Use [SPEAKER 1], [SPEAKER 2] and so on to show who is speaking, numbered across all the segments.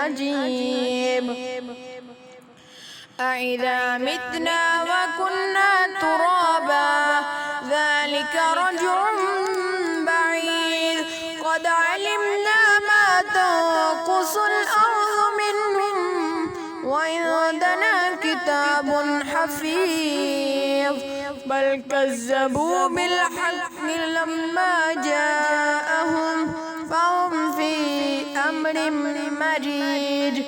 [SPEAKER 1] عجيب أإذا متنا وكنا ترابا ذلك رجع بعيد قد علمنا ما تنقص الأرض منهم وعندنا كتاب حفيظ بل كذبوا بالحق لما جاءهم فهم في أمر مريج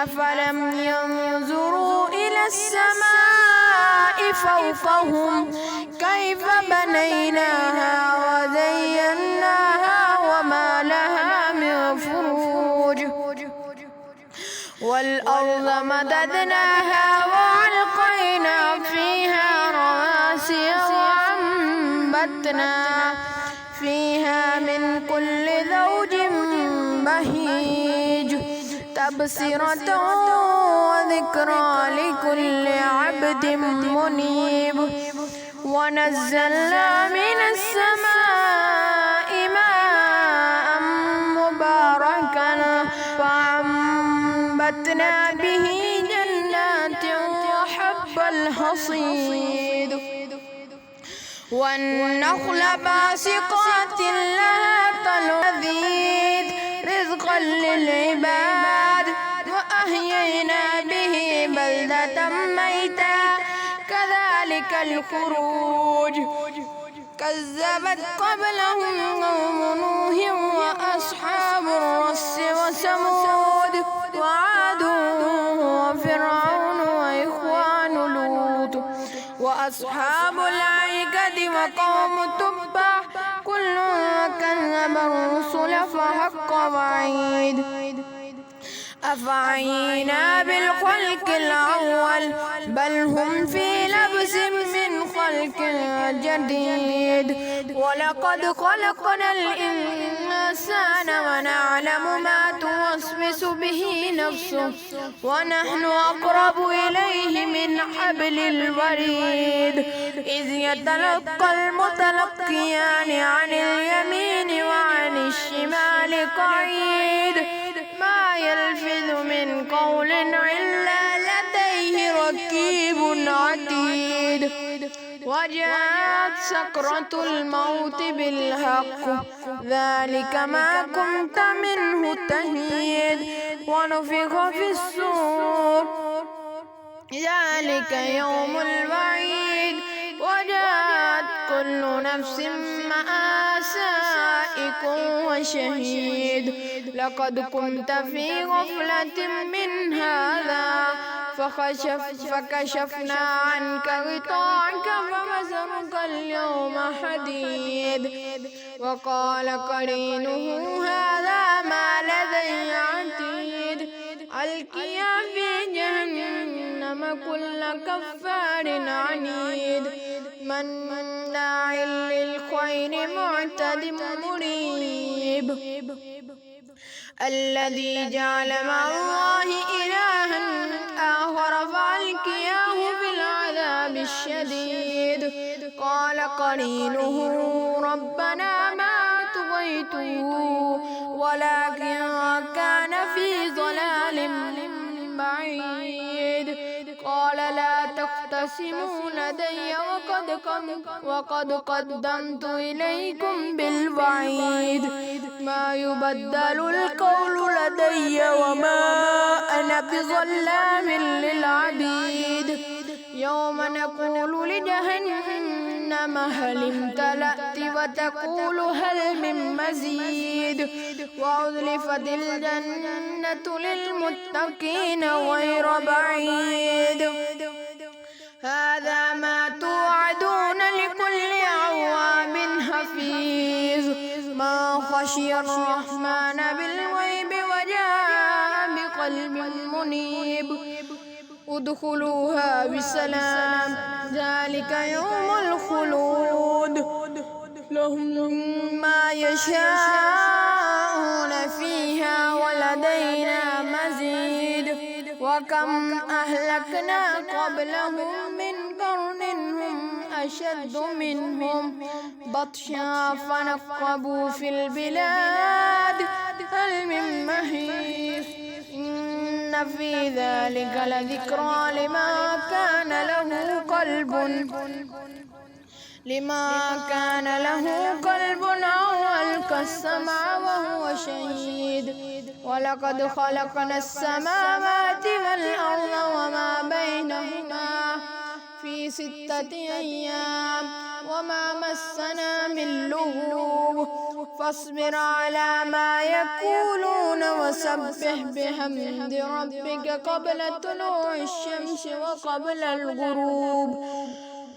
[SPEAKER 1] أفلم ينظروا إلى السماء فوقهم كيف بنيناها وزيناها وما لها من فروج والأرض مددناها وألقينا فيها رواسي وأنبتنا فيها من كل زوج بهيج تبصرة وذكرى لكل عبد منيب ونزلنا من السماء ماء مباركا فأنبتنا به جنات وحب الحصيد والنخل باسقات لها طلع نضيد رزقا للعباد وأحيينا به بلدة ميتا كذلك الخروج كذبت قبلهم قوم نوح وأصحاب الرس وثمود وعاد وفرعون وإخوان لوط وأصحاب الأيكة وقوم تبع كل كذب الرسل فحق وعيد أفعينا بالخلق الأول بل هم في لبس من خلق جديد ولقد خلقنا الإنسان ونعلم ما توسوس به نفسه ونحن أقرب إليه من حبل الوريد إذ يتلقى المتلقيان عن اليمين وعن الشمال قعيد ما يلفظ من قول إلا لديه رقيب عتيد وجاءت سكرة الموت بالحق ذلك ما كنت منه تحيد ونفخ في الصور ذلك يوم الوعيد وجاءت كل نفس مع سائق وشهيد لقد كنت في غفلة من هذا فكشفنا عنك غطاءك فبصرك اليوم حديد وقال قرينه هذا ما لدي عتيد ألقيا في جهنم كل كفار عنيد مناع للخير معتد مريب الذي جعل مع الله إلها آخر فألقياه في العذاب الشديد قال قرينه ربنا ما طغيته ولكن كان في ضلال بعيد قال لا تختصموا لدي وقد قدمت إليكم بالوعيد ما يبدل القول لدي وما أنا بظلام للعبيد يوم نقول لجهنم هل امتلأت وتقول هل من مزيد وأزلفت الجنة للمتقين غير بعيد هذا ما توعدون لكل أواب حفيظ ما خشي الرحمن بالغيب وجاء بقلب منيب ادخلوها بسلام ذلك يوم الخلود لهم ما يشاءون فيها ولدينا مزيد وكم أهلكنا قبلهم من قرن هم أشد منهم بطشا فنقبوا في البلاد هل من محيص إن في ذلك لذكرى لمن كان له قلب أو ألقى السمع وهو شهيد. ولقد خلقنا السماوات والأرض وما بينهما في 6 أيام وما مسنا من لغوب. فاصبر على ما يقولون وسبح بحمد ربك قبل طلوع الشمس وقبل الغروب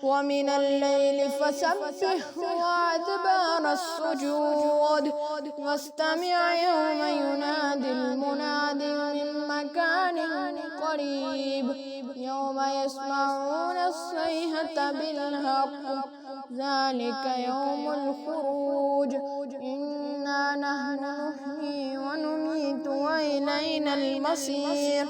[SPEAKER 1] ومن الليل فسبحه وأدبار السجود. واستمع يوم ينادي المناد من مكان قريب يوم يسمعون الصيحة بالحق ذلك يوم الخروج. إنا نحن نحيي ونميت وإلينا المصير.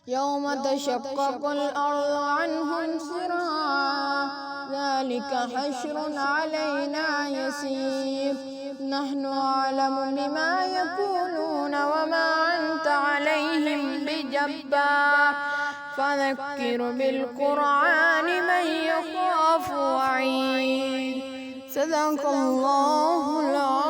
[SPEAKER 1] يوم تشقق الأرض عنهم سراعا ذلك حشر علينا يسير. نحن أعلم بما يقولون وما أنت عليهم بجبار. فذكر بالقرآن من يخاف وعيد. صدق الله العظيم.